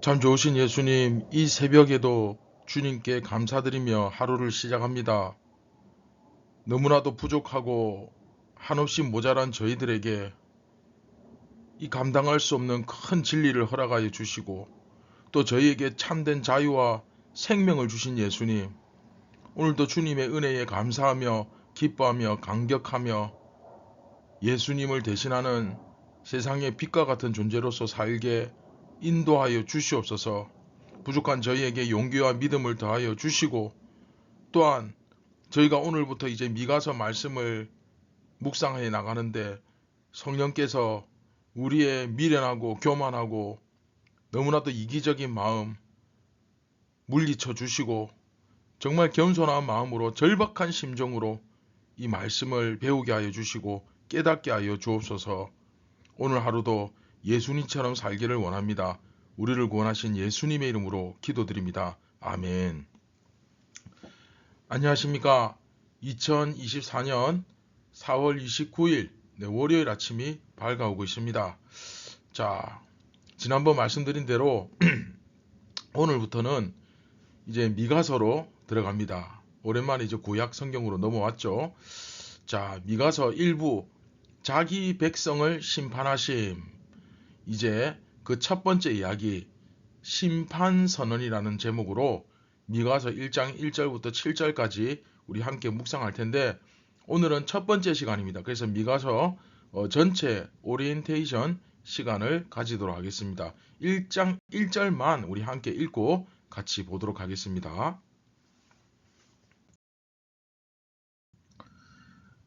참 좋으신 예수님, 이 새벽에도 주님께 감사드리며 하루를 시작합니다. 너무나도 부족하고 한없이 모자란 저희들에게 이 감당할 수 없는 큰 진리를 허락하여 주시고 또 저희에게 참된 자유와 생명을 주신 예수님, 오늘도 주님의 은혜에 감사하며 기뻐하며 감격하며 예수님을 대신하는 세상의 빛과 같은 존재로서 살게 인도하여 주시옵소서. 부족한 저희에게 용기와 믿음을 더하여 주시고 또한 저희가 오늘부터 이제 미가서 말씀을 묵상해 나가는데 성령께서 우리의 미련하고 교만하고 너무나도 이기적인 마음 물리쳐 주시고 정말 겸손한 마음으로 절박한 심정으로 이 말씀을 배우게 하여 주시고 깨닫게 하여 주옵소서. 오늘 하루도 예수님처럼 살기를 원합니다. 우리를 구원하신 예수님의 이름으로 기도드립니다. 아멘. 안녕하십니까. 2024년 4월 29일 월요일 아침이 밝아오고 있습니다. 자, 지난번 말씀드린 대로 오늘부터는 이제 미가서로 들어갑니다. 오랜만에 이제 구약 성경으로 넘어왔죠. 자, 미가서 1부 자기 백성을 심판하심. 이제 그 첫 번째 이야기 심판선언이라는 제목으로 미가서 1장 1절부터 7절까지 우리 함께 묵상할 텐데 오늘은 첫 번째 시간입니다. 그래서 미가서 전체 오리엔테이션 시간을 가지도록 하겠습니다. 1장 1절만 우리 함께 읽고 같이 보도록 하겠습니다.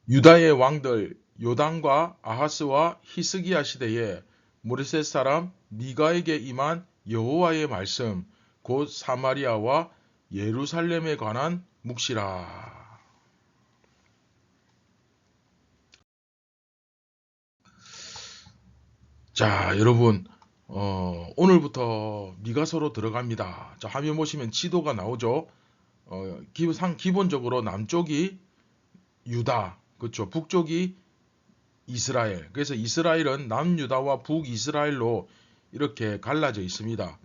유다의 왕들 요담과 아하스와 히스기야 시대에 모레셋 사람 미가에게 임한 여호와의 말씀 곧 사마리아와 예루살렘에 관한 묵시라. 자, 여러분 오늘부터 미가서로 들어갑니다. 자, 화면 보시면 지도가 나오죠. 기본적으로 남쪽이 유다, 그렇죠. 북쪽이 이스라엘. 그래서 이스라엘은 남유다와 북이스라엘로 이렇게 갈라져 있습니다.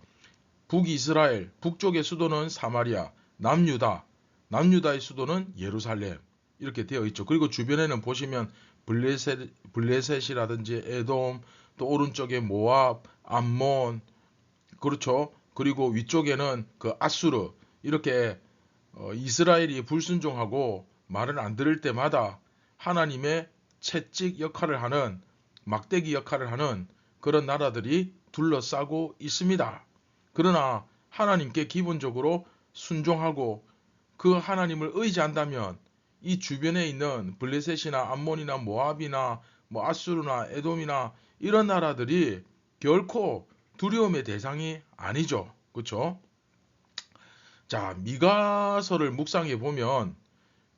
북이스라엘, 북쪽의 수도는 사마리아, 남유다의 수도는 예루살렘 이렇게 되어 있죠. 그리고 주변에는 보시면 블레셋이라든지 에돔, 또 오른쪽에 모압, 암몬, 그렇죠. 그리고 위쪽에는 그 아수르 이렇게 이스라엘이 불순종하고 말을 안 들을 때마다 하나님의 채찍 역할을 하는 막대기 역할을 하는 그런 나라들이 둘러싸고 있습니다. 그러나 하나님께 기본적으로 순종하고 그 하나님을 의지한다면 이 주변에 있는 블레셋이나 암몬이나 모압이나 뭐 아수르나 에돔이나 이런 나라들이 결코 두려움의 대상이 아니죠. 그렇죠? 자, 미가서를 묵상해 보면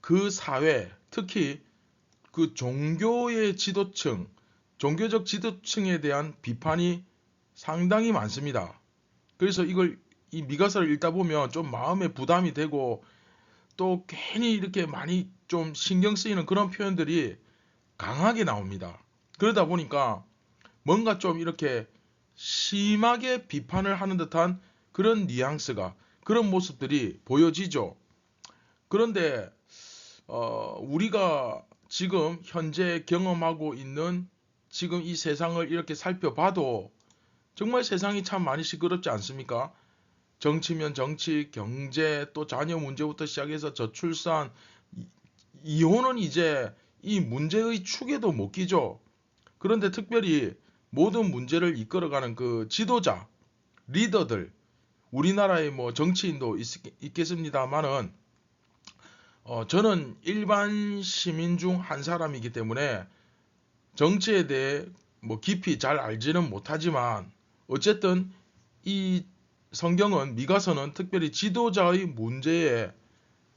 그 사회, 특히 그 종교의 지도층, 종교적 지도층에 대한 비판이 상당히 많습니다. 그래서 이 미가서를 읽다 보면 좀 마음에 부담이 되고 또 괜히 이렇게 많이 좀 신경 쓰이는 그런 표현들이 강하게 나옵니다. 그러다 보니까 뭔가 좀 이렇게 심하게 비판을 하는 듯한 그런 뉘앙스가, 그런 모습들이 보여지죠. 그런데 우리가 지금 현재 경험하고 있는 지금 이 세상을 이렇게 살펴봐도 정말 세상이 참 많이 시끄럽지 않습니까? 정치면 정치, 경제, 또 자녀 문제부터 시작해서 저출산, 이혼은 이제 이 문제의 축에도 못 끼죠. 그런데 특별히 모든 문제를 이끌어가는 그 지도자, 리더들, 우리나라의 뭐 정치인도 있겠습니다만은 저는 일반 시민 중 한 사람이기 때문에 정치에 대해 뭐 깊이 잘 알지는 못하지만 어쨌든 이 성경은 미가서는 특별히 지도자의 문제에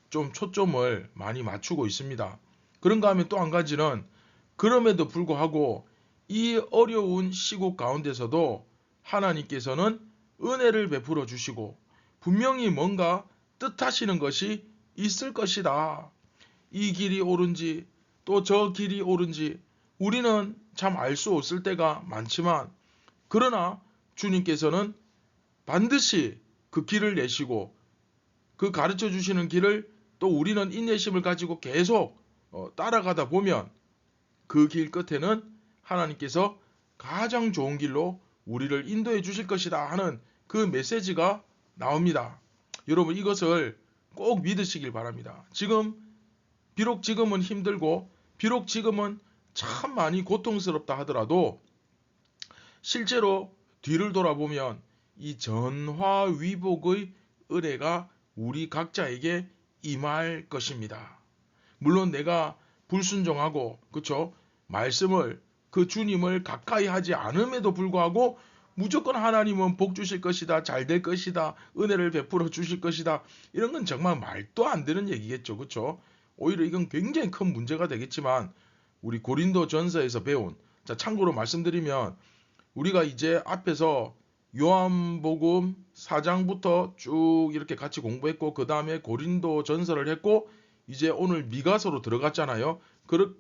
좀 초점을 많이 맞추고 있습니다. 그런가 하면 또 한 가지는 그럼에도 불구하고 이 어려운 시국 가운데서도 하나님께서는 은혜를 베풀어 주시고 분명히 뭔가 뜻하시는 것이 있을 것이다. 이 길이 옳은지 또 저 길이 옳은지 우리는 참 알 수 없을 때가 많지만 그러나 주님께서는 반드시 그 길을 내시고 그 가르쳐 주시는 길을 또 우리는 인내심을 가지고 계속 따라가다 보면 그 길 끝에는 하나님께서 가장 좋은 길로 우리를 인도해 주실 것이다 하는 그 메시지가 나옵니다. 여러분 이것을 꼭 믿으시길 바랍니다. 비록 지금은 힘들고 비록 지금은 참 많이 고통스럽다 하더라도 실제로 뒤를 돌아보면 이 전화위복의 은혜가 우리 각자에게 임할 것입니다. 물론 내가 불순종하고 그쵸? 말씀을 그 주님을 가까이 하지 않음에도 불구하고 무조건 하나님은 복 주실 것이다. 잘 될 것이다. 은혜를 베풀어 주실 것이다. 이런 건 정말 말도 안 되는 얘기겠죠. 그쵸? 오히려 이건 굉장히 큰 문제가 되겠지만 우리 고린도 전서에서 배운 자 참고로 말씀드리면 우리가 이제 앞에서 요한복음 4장부터 쭉 이렇게 같이 공부했고 그 다음에 고린도 전서를 했고 이제 오늘 미가서로 들어갔잖아요.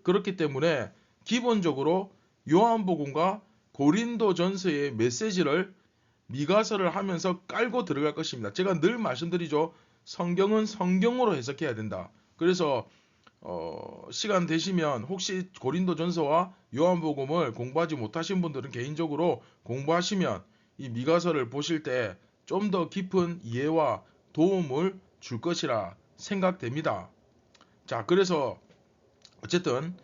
그렇기 때문에 기본적으로 요한복음과 고린도 전서의 메시지를 미가서를 하면서 깔고 들어갈 것입니다. 제가 늘 말씀드리죠. 성경은 성경으로 해석해야 된다. 그래서 시간 되시면 혹시 고린도 전서와 요한복음을 공부하지 못하신 분들은 개인적으로 공부하시면 이 미가서를 보실 때 좀 더 깊은 이해와 도움을 줄 것이라 생각됩니다. 자, 그래서 어쨌든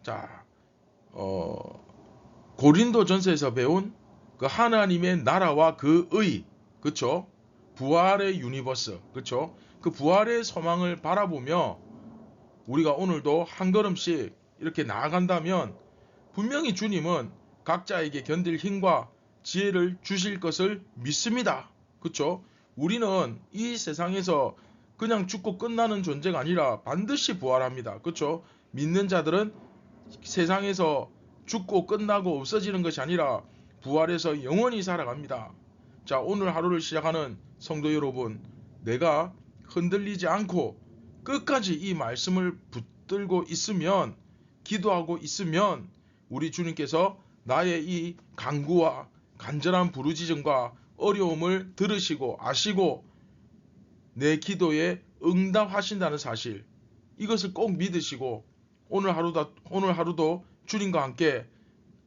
자, 고린도 전서에서 배운 그 하나님의 나라와 그 의, 그쵸? 부활의 유니버스, 그쵸? 그 부활의 소망을 바라보며 우리가 오늘도 한 걸음씩 이렇게 나아간다면 분명히 주님은 각자에게 견딜 힘과 지혜를 주실 것을 믿습니다. 그쵸? 우리는 이 세상에서 그냥 죽고 끝나는 존재가 아니라 반드시 부활합니다. 그쵸? 믿는 자들은 세상에서 죽고 끝나고 없어지는 것이 아니라 부활해서 영원히 살아갑니다. 자, 오늘 하루를 시작하는 성도 여러분, 내가 흔들리지 않고 끝까지 이 말씀을 붙들고 있으면, 기도하고 있으면 우리 주님께서 나의 이 간구와 간절한 부르짖음과 어려움을 들으시고 아시고 내 기도에 응답하신다는 사실, 이것을 꼭 믿으시고 오늘 하루도 주님과 함께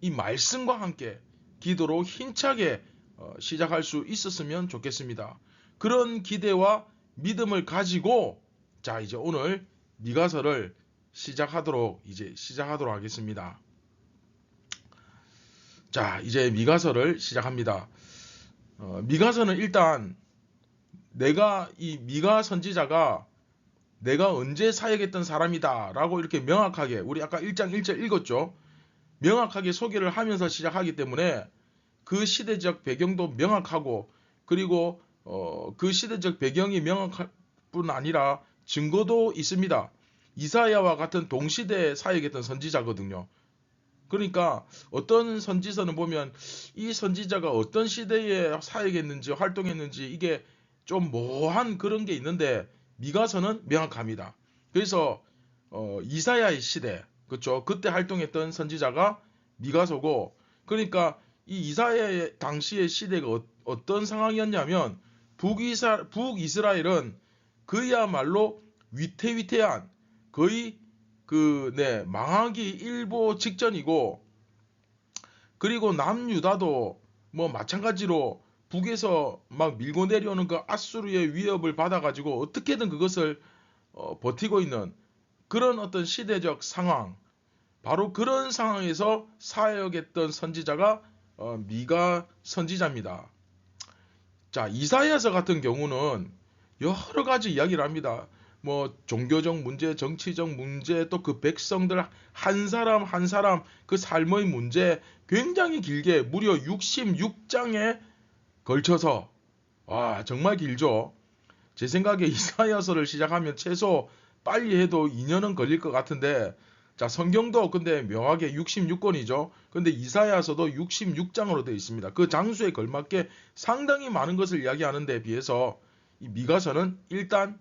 이 말씀과 함께 기도로 힘차게 시작할 수 있었으면 좋겠습니다. 그런 기대와 믿음을 가지고 자 이제 오늘 미가서를 시작하도록 하겠습니다. 자 이제 미가서를 시작합니다. 미가서는 일단 내가 이 미가 선지자가 내가 언제 사역했던 사람이다 라고 이렇게 명확하게 우리 아까 1장 1절 읽었죠. 명확하게 소개를 하면서 시작하기 때문에 그 시대적 배경도 명확하고 그리고 그 시대적 배경이 명확할 뿐 아니라 증거도 있습니다. 이사야와 같은 동시대에 사역했던 선지자거든요. 그러니까 어떤 선지서는 보면 이 선지자가 어떤 시대에 사역했는지 활동했는지 이게 좀 모호한 그런 게 있는데 미가서는 명확합니다. 그래서 이사야의 시대, 그렇죠? 그때 활동했던 선지자가 미가서고, 그러니까 이 이사야의 당시의 시대가 어떤 상황이었냐면 북이스라엘은 그야말로 위태위태한 거의 망하기 일보 직전이고, 그리고 남유다도 뭐 마찬가지로 북에서 막 밀고 내려오는 그 아수르의 위협을 받아가지고 어떻게든 그것을 버티고 있는 그런 어떤 시대적 상황, 바로 그런 상황에서 사역했던 선지자가 미가 선지자입니다. 자, 이사야서 같은 경우는 여러 가지 이야기를 합니다. 뭐 종교적 문제, 정치적 문제, 또 그 백성들 한 사람 한 사람 그 삶의 문제 굉장히 길게 무려 66장에 걸쳐서 정말 길죠. 제 생각에 이사야서를 시작하면 최소 빨리 해도 2년은 걸릴 것 같은데 자 성경도 근데 묘하게 66권이죠. 근데 이사야서도 66장으로 되어 있습니다. 그 장수에 걸맞게 상당히 많은 것을 이야기하는 데 비해서 이 미가서는 일단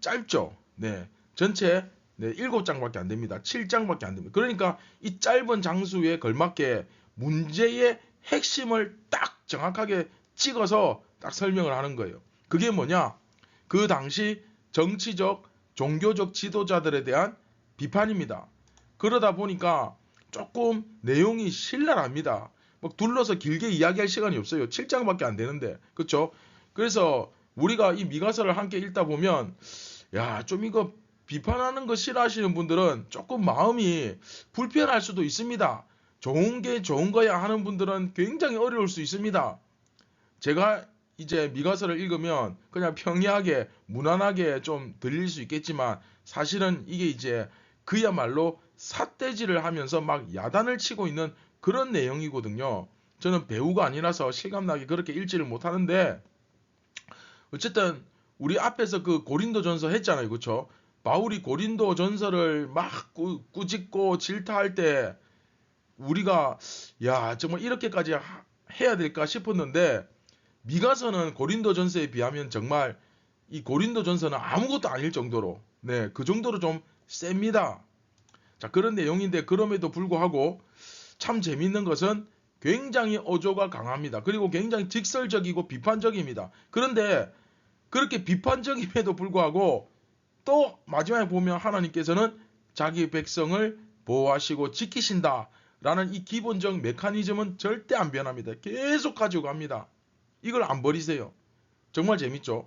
짧죠. 네, 전체 7장밖에 안 됩니다. 7장밖에 안 됩니다. 그러니까 이 짧은 장수에 걸맞게 문제의 핵심을 딱 정확하게 찍어서 딱 설명을 하는 거예요. 그게 뭐냐? 그 당시 정치적, 종교적 지도자들에 대한 비판입니다. 그러다 보니까 조금 내용이 신랄합니다. 막 둘러서 길게 이야기할 시간이 없어요. 7장밖에 안 되는데. 그렇죠? 그래서 우리가 이 미가서를 함께 읽다 보면 야, 좀 이거 비판하는 거 싫어하시는 분들은 조금 마음이 불편할 수도 있습니다. 좋은 게 좋은 거야 하는 분들은 굉장히 어려울 수 있습니다. 제가 이제 미가서를 읽으면 그냥 평이하게 무난하게 좀 들릴 수 있겠지만 사실은 이게 이제 그야말로 삿대질을 하면서 막 야단을 치고 있는 그런 내용이거든요. 저는 배우가 아니라서 실감나게 그렇게 읽지를 못하는데 어쨌든 우리 앞에서 그 고린도전서 했잖아요. 그렇죠? 바울이 고린도전서를 막 꾸짖고 질타할 때 우리가 야 정말 이렇게까지 해야 될까 싶었는데 미가서는 고린도전서에 비하면 정말 이 고린도전서는 아무것도 아닐 정도로 네, 그 정도로 좀 셉니다. 자, 그런 내용인데 그럼에도 불구하고 참 재밌는 것은 굉장히 어조가 강합니다. 그리고 굉장히 직설적이고 비판적입니다. 그런데 그렇게 비판적임에도 불구하고 또 마지막에 보면 하나님께서는 자기 백성을 보호하시고 지키신다라는 이 기본적 메커니즘은 절대 안 변합니다. 계속 가지고 갑니다. 이걸 안 버리세요. 정말 재밌죠?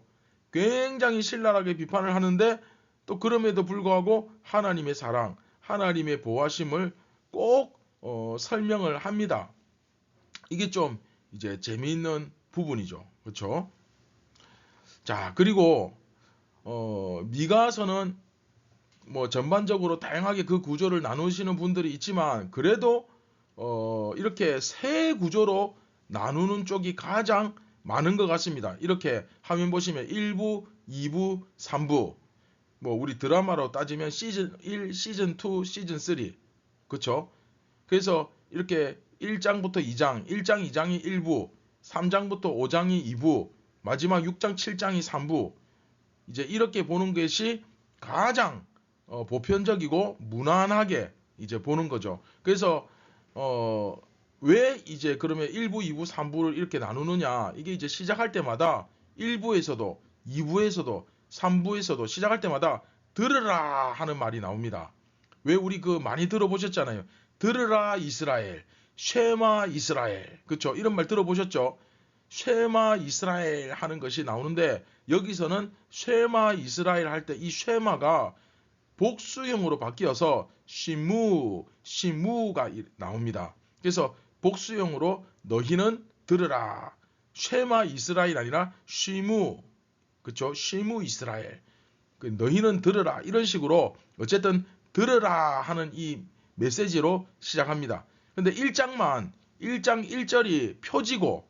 굉장히 신랄하게 비판을 하는데 또 그럼에도 불구하고 하나님의 사랑, 하나님의 보호하심을 꼭 설명을 합니다. 이게 좀 이제 재미있는 부분이죠. 그렇죠? 자, 그리고 미가서는 뭐 전반적으로 다양하게 그 구조를 나누시는 분들이 있지만 그래도 이렇게 세 구조로 나누는 쪽이 가장 많은 것 같습니다. 이렇게 화면 보시면 1부, 2부, 3부 뭐 우리 드라마로 따지면 시즌 1, 시즌 2, 시즌 3 그쵸? 그래서 이렇게 1장부터 2장, 1장, 2장이 1부, 3장부터 5장이 2부, 마지막 6장, 7장이 3부 이제 이렇게 보는 것이 가장 보편적이고 무난하게 이제 보는 거죠. 그래서 왜 이제 그러면 1부, 2부, 3부를 이렇게 나누느냐? 이게 이제 시작할 때마다 1부에서도 2부에서도 3부에서도 시작할 때마다 들으라 하는 말이 나옵니다. 왜 우리 그 많이 들어보셨잖아요. 들으라 이스라엘, 쉐마 이스라엘. 그렇죠? 이런 말 들어보셨죠? 쉐마 이스라엘 하는 것이 나오는데 여기서는 쉐마 이스라엘 할 때 이 쉐마가 복수형으로 바뀌어서 시무가 나옵니다. 그래서 복수형으로 너희는 들으라. 쉐마 이스라엘 아니라 시무. 그렇죠? 시무 이스라엘. 너희는 들으라. 이런 식으로 어쨌든 들으라 하는 이 메시지로 시작합니다. 근데 1장 1절이 표지고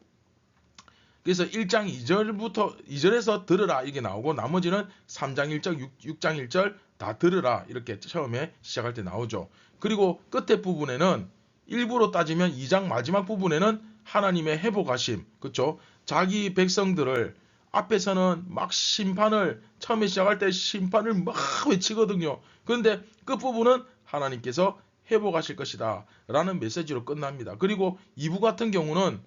그래서 1장 2절에서 들으라 이게 나오고 나머지는 3장 1절, 6장 1절 다 들으라 이렇게 처음에 시작할 때 나오죠. 그리고 끝에 부분에는 일부로 따지면 2장 마지막 부분에는 하나님의 회복하심, 그렇죠? 자기 백성들을 앞에서는 막 심판을 처음에 시작할 때 심판을 막 외치거든요. 그런데 끝부분은 하나님께서 회복하실 것이다 라는 메시지로 끝납니다. 그리고 2부 같은 경우는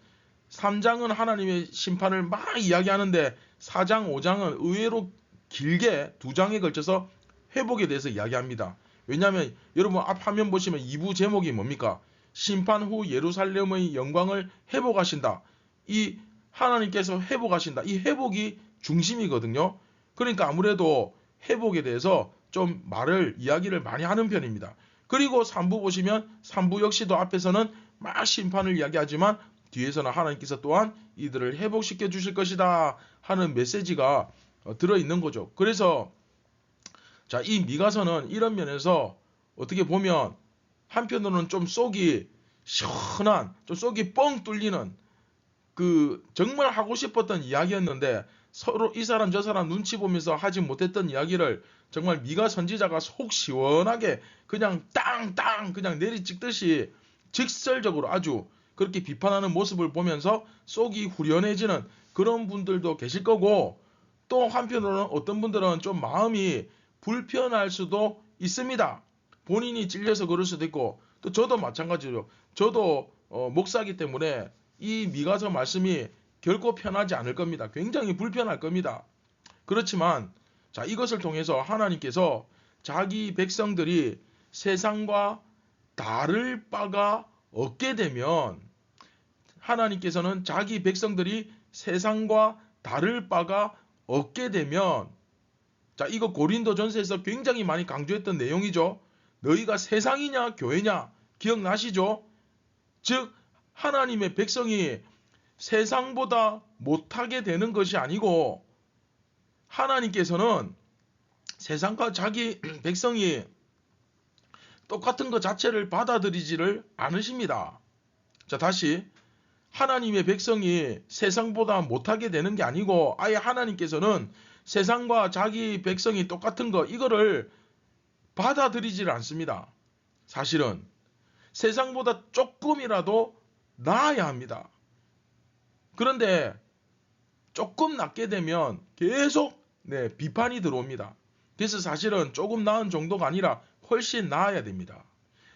3장은 하나님의 심판을 막 이야기하는데 4장, 5장은 의외로 길게 2장에 걸쳐서 회복에 대해서 이야기합니다. 왜냐하면 여러분 앞 화면 보시면 2부 제목이 뭡니까? 심판 후 예루살렘의 영광을 회복하신다. 이 하나님께서 회복하신다. 이 회복이 중심이거든요. 그러니까 아무래도 회복에 대해서 좀 이야기를 많이 하는 편입니다. 그리고 3부 보시면 3부 역시도 앞에서는 막 심판을 이야기하지만 뒤에서는 하나님께서 또한 이들을 회복시켜 주실 것이다 하는 메시지가 들어있는 거죠. 그래서 자, 이 미가서는 이런 면에서 어떻게 보면 한편으로는 좀 속이 시원한, 좀 속이 뻥 뚫리는 그 정말 하고 싶었던 이야기였는데 서로 이 사람 저 사람 눈치 보면서 하지 못했던 이야기를 정말 미가 선지자가 속 시원하게 그냥 땅땅 그냥 내리찍듯이 직설적으로 아주 그렇게 비판하는 모습을 보면서 속이 후련해지는 그런 분들도 계실 거고 또 한편으로는 어떤 분들은 좀 마음이 불편할 수도 있습니다. 본인이 찔려서 그럴 수도 있고 또 저도 마찬가지로 저도 목사이기 때문에 이 미가서 말씀이 결코 편하지 않을 겁니다. 굉장히 불편할 겁니다. 그렇지만 자, 이것을 통해서 하나님께서 자기 백성들이 세상과 다를 바가 없게 되면 하나님께서는 자기 백성들이 세상과 다를 바가 없게 되면 자, 이거 고린도전서에서 굉장히 많이 강조했던 내용이죠. 너희가 세상이냐 교회냐 기억나시죠? 즉 하나님의 백성이 세상보다 못하게 되는 것이 아니고 하나님께서는 세상과 자기 백성이 똑같은 것 자체를 받아들이지를 않으십니다. 자, 다시 하나님의 백성이 세상보다 못하게 되는 게 아니고 아예 하나님께서는 세상과 자기 백성이 똑같은 거 이거를 받아들이질 않습니다. 사실은 세상보다 조금이라도 나아야 합니다. 그런데 조금 낮게 되면 계속 비판이 들어옵니다. 그래서 사실은 조금 나은 정도가 아니라 훨씬 나아야 됩니다.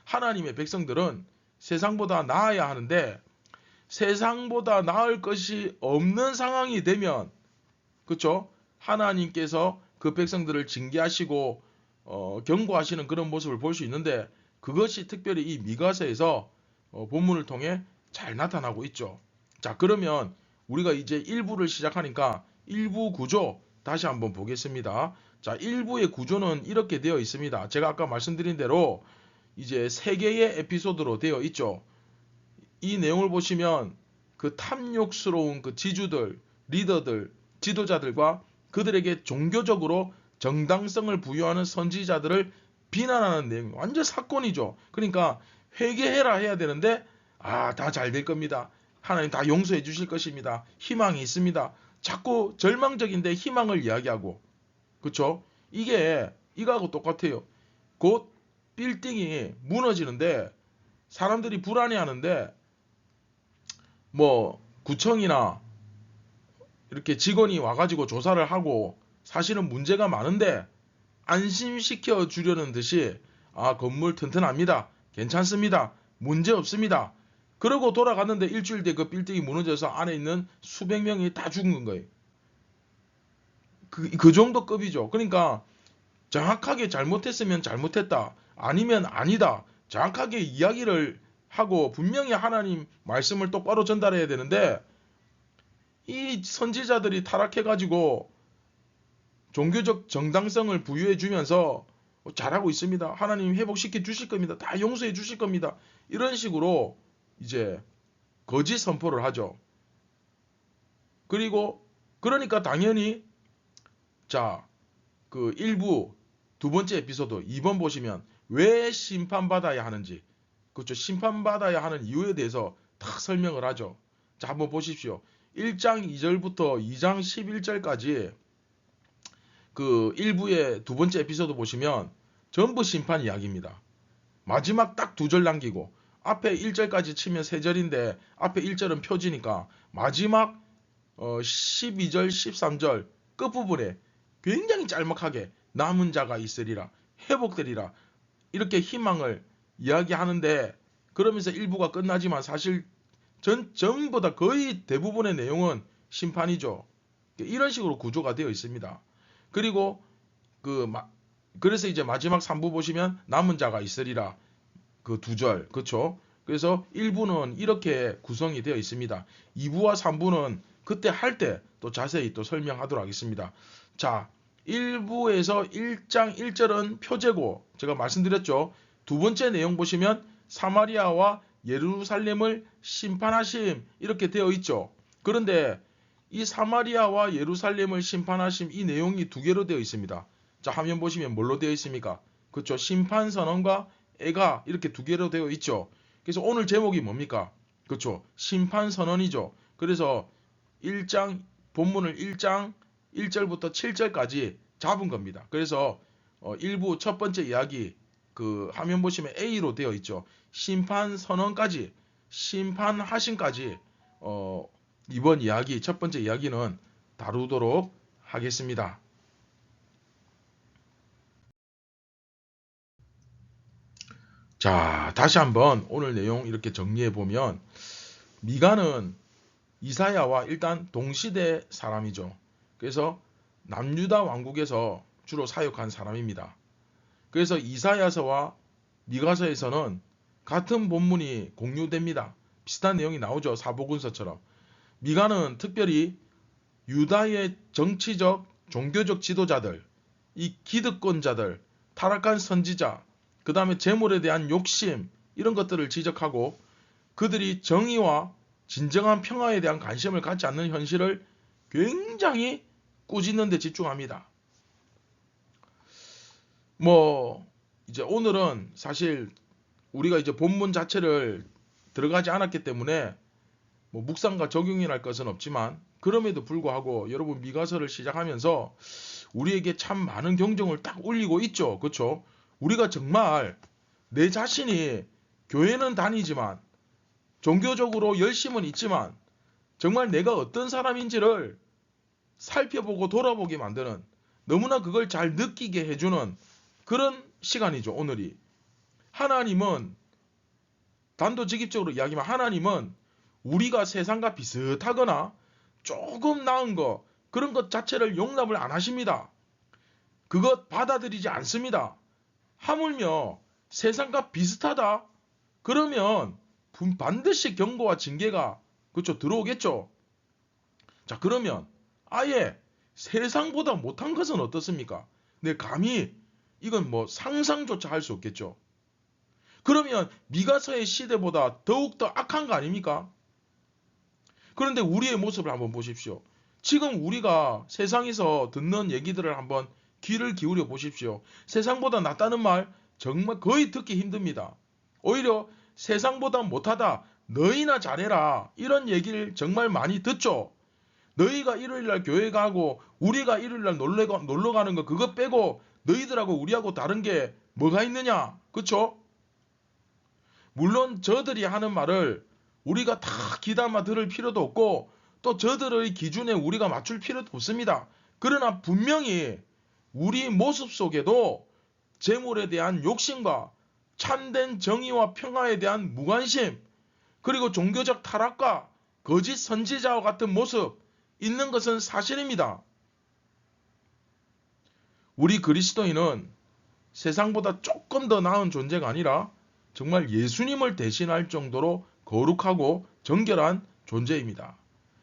하나님의 백성들은 세상보다 나아야 하는데 세상보다 나을 것이 없는 상황이 되면 그렇죠? 하나님께서 그 백성들을 징계하시고 경고하시는 그런 모습을 볼 수 있는데 그것이 특별히 이 미가서에서 본문을 통해 잘 나타나고 있죠. 자, 그러면 우리가 이제 1부를 시작하니까 1부 구조 다시 한번 보겠습니다. 자, 1부의 구조는 이렇게 되어 있습니다. 제가 아까 말씀드린 대로 이제 3개의 에피소드로 되어 있죠. 이 내용을 보시면 그 탐욕스러운 그 지주들, 리더들, 지도자들과 그들에게 종교적으로 정당성을 부여하는 선지자들을 비난하는 내용, 완전 사건이죠. 그러니까 회개해라 해야 되는데 다 잘 될 겁니다. 하나님 다 용서해 주실 것입니다. 희망이 있습니다. 자꾸 절망적인데 희망을 이야기하고 그렇죠? 이게 이거하고 똑같아요. 곧 빌딩이 무너지는데 사람들이 불안해하는데 뭐 구청이나 이렇게 직원이 와가지고 조사를 하고 사실은 문제가 많은데 안심시켜 주려는 듯이 건물 튼튼합니다. 괜찮습니다. 문제 없습니다. 그러고 돌아갔는데 일주일 뒤에 그 빌딩이 무너져서 안에 있는 수백 명이 다 죽은 거예요. 그 정도 급이죠. 그러니까 정확하게 잘못했으면 잘못했다. 아니면 아니다. 정확하게 이야기를 하고 분명히 하나님 말씀을 똑바로 전달해야 되는데 이 선지자들이 타락해가지고 종교적 정당성을 부여해 주면서 잘하고 있습니다. 하나님 회복시켜 주실 겁니다. 다 용서해 주실 겁니다. 이런 식으로 이제 거짓 선포를 하죠. 그리고 그러니까 당연히 자, 그 1부 두 번째 에피소드 2번 보시면 왜 심판받아야 하는지 그렇죠. 심판받아야 하는 이유에 대해서 딱 설명을 하죠. 자, 한번 보십시오. 1장 2절부터 2장 11절까지 그 1부의 두 번째 에피소드 보시면 전부 심판 이야기입니다. 마지막 딱 2절 남기고 앞에 1절까지 치면 3절인데 앞에 1절은 표지니까 마지막 12절 13절 끝부분에 굉장히 짤막하게 남은 자가 있으리라 회복되리라 이렇게 희망을 이야기하는데 그러면서 1부가 끝나지만 사실 전부 다 거의 대부분의 내용은 심판이죠. 이런 식으로 구조가 되어 있습니다. 그리고 그래서 이제 마지막 3부 보시면 남은 자가 있으리라 그 2절 그렇죠. 그래서 1부는 이렇게 구성이 되어 있습니다. 2부와 3부는 그때 할 때 또 자세히 또 설명하도록 하겠습니다. 자, 1부에서 1장 1절은 표제고 제가 말씀드렸죠. 두 번째 내용 보시면 사마리아와 예루살렘을 심판하심 이렇게 되어 있죠. 그런데 이 사마리아와 예루살렘을 심판하심 이 내용이 두 개로 되어 있습니다. 자, 화면 보시면 뭘로 되어 있습니까? 그렇죠. 심판 선언과 애가 이렇게 두 개로 되어 있죠. 그래서 오늘 제목이 뭡니까? 그렇죠. 심판 선언이죠. 그래서 본문을 1장 1절부터 7절까지 잡은 겁니다. 그래서 1부 첫 번째 이야기 그 화면 보시면 A로 되어 있죠. 심판 선언까지 심판하심까지 이번 이야기 첫 번째 이야기는 다루도록 하겠습니다. 자, 다시 한번 오늘 내용 이렇게 정리해 보면 미가는 이사야와 일단 동시대 사람이죠. 그래서 남유다 왕국에서 주로 사역한 사람입니다. 그래서 이사야서와 미가서에서는 같은 본문이 공유됩니다. 비슷한 내용이 나오죠. 사복운서처럼. 미가는 특별히 유다의 정치적, 종교적 지도자들, 이 기득권자들, 타락한 선지자, 그 다음에 재물에 대한 욕심, 이런 것들을 지적하고 그들이 정의와 진정한 평화에 대한 관심을 갖지 않는 현실을 굉장히 꾸짖는 데 집중합니다. 이제 오늘은 사실 우리가 이제 본문 자체를 들어가지 않았기 때문에 묵상과 적용이 날 것은 없지만 그럼에도 불구하고 여러분 미가서를 시작하면서 우리에게 참 많은 경종을 딱 울리고 있죠. 그렇죠? 우리가 정말 내 자신이 교회는 다니지만 종교적으로 열심은 있지만 정말 내가 어떤 사람인지를 살펴보고 돌아보게 만드는, 너무나 그걸 잘 느끼게 해주는 그런 시간이죠. 오늘이. 하나님은, 단도직입적으로 이야기하면 하나님은 우리가 세상과 비슷하거나 조금 나은 거, 그런 것 자체를 용납을 안 하십니다. 그것 받아들이지 않습니다. 하물며 세상과 비슷하다? 그러면 반드시 경고와 징계가 그렇죠 들어오겠죠. 자, 그러면 아예 세상보다 못한 것은 어떻습니까? 내 감히 이건 상상조차 할 수 없겠죠. 그러면 미가서의 시대보다 더욱더 악한 거 아닙니까? 그런데 우리의 모습을 한번 보십시오. 지금 우리가 세상에서 듣는 얘기들을 한번 귀를 기울여 보십시오. 세상보다 낫다는 말 정말 거의 듣기 힘듭니다. 오히려 세상보다 못하다, 너희나 잘해라, 이런 얘기를 정말 많이 듣죠. 너희가 일요일날 교회 가고 우리가 일요일날 놀러 가는 거 그거 빼고 너희들하고 우리하고 다른 게 뭐가 있느냐, 그쵸? 물론 저들이 하는 말을 우리가 다 귀담아 들을 필요도 없고 또 저들의 기준에 우리가 맞출 필요도 없습니다. 그러나 분명히 우리 모습 속에도 재물에 대한 욕심과 참된 정의와 평화에 대한 무관심, 그리고 종교적 타락과 거짓 선지자와 같은 모습 있는 것은 사실입니다. 우리 그리스도인은 세상보다 조금 더 나은 존재가 아니라 정말 예수님을 대신할 정도로 거룩하고 정결한 존재입니다.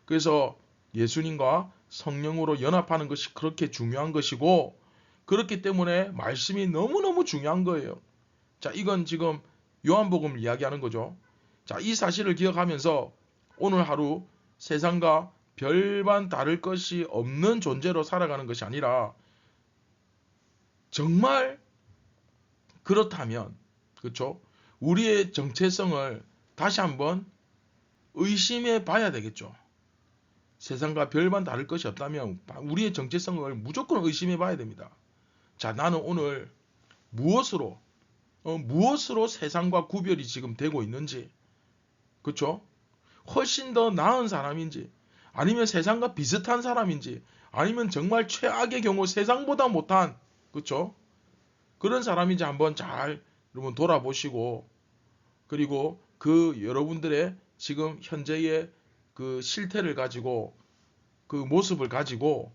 그래서 예수님과 성령으로 연합하는 것이 그렇게 중요한 것이고, 그렇기 때문에 말씀이 너무너무 중요한 거예요. 자, 이건 지금 요한복음을 이야기하는 거죠. 자, 이 사실을 기억하면서 오늘 하루 세상과 별반 다를 것이 없는 존재로 살아가는 것이 아니라 정말 그렇다면, 그렇죠? 우리의 정체성을 다시 한번 의심해 봐야 되겠죠. 세상과 별반 다를 것이 없다면 우리의 정체성을 무조건 의심해 봐야 됩니다. 자, 나는 오늘 무엇으로 세상과 구별이 지금 되고 있는지, 그렇죠? 훨씬 더 나은 사람인지, 아니면 세상과 비슷한 사람인지, 아니면 정말 최악의 경우 세상보다 못한, 그렇죠? 그런 사람인지 한번 잘 여러분 돌아보시고, 그리고 그 여러분들의 지금 현재의 그 실태를 가지고, 그 모습을 가지고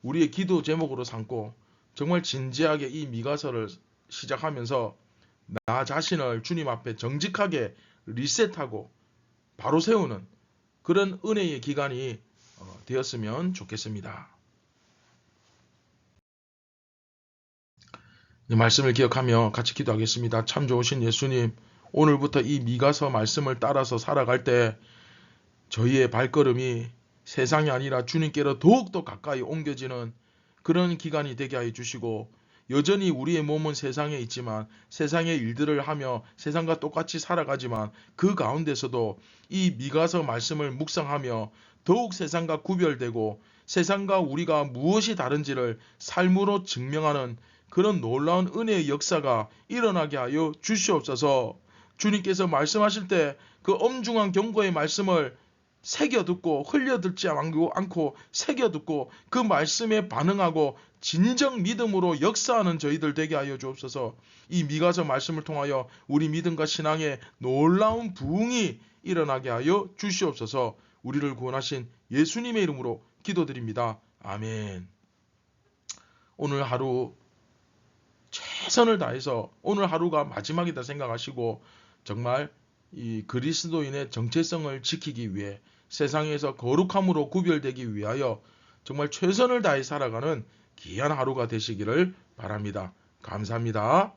우리의 기도 제목으로 삼고 정말 진지하게 이 미가서를 시작하면서 나 자신을 주님 앞에 정직하게 리셋하고 바로 세우는 그런 은혜의 기간이 되었으면 좋겠습니다. 말씀을 기억하며 같이 기도하겠습니다. 참 좋으신 예수님, 오늘부터 이 미가서 말씀을 따라서 살아갈 때 저희의 발걸음이 세상이 아니라 주님께로 더욱더 가까이 옮겨지는 그런 기간이 되게 하여 주시고, 여전히 우리의 몸은 세상에 있지만 세상의 일들을 하며 세상과 똑같이 살아가지만 그 가운데서도 이 미가서 말씀을 묵상하며 더욱 세상과 구별되고 세상과 우리가 무엇이 다른지를 삶으로 증명하는 그런 놀라운 은혜의 역사가 일어나게 하여 주시옵소서. 주님께서 말씀하실 때 그 엄중한 경고의 말씀을 새겨듣고 흘려듣지 않고 새겨듣고 그 말씀에 반응하고 진정 믿음으로 역사하는 저희들 되게 하여 주옵소서. 이 미가서 말씀을 통하여 우리 믿음과 신앙에 놀라운 부흥이 일어나게 하여 주시옵소서. 우리를 구원하신 예수님의 이름으로 기도드립니다. 아멘. 오늘 하루 최선을 다해서 오늘 하루가 마지막이다 생각하시고 정말 이 그리스도인의 정체성을 지키기 위해 세상에서 거룩함으로 구별되기 위하여 정말 최선을 다해 살아가는 귀한 하루가 되시기를 바랍니다. 감사합니다.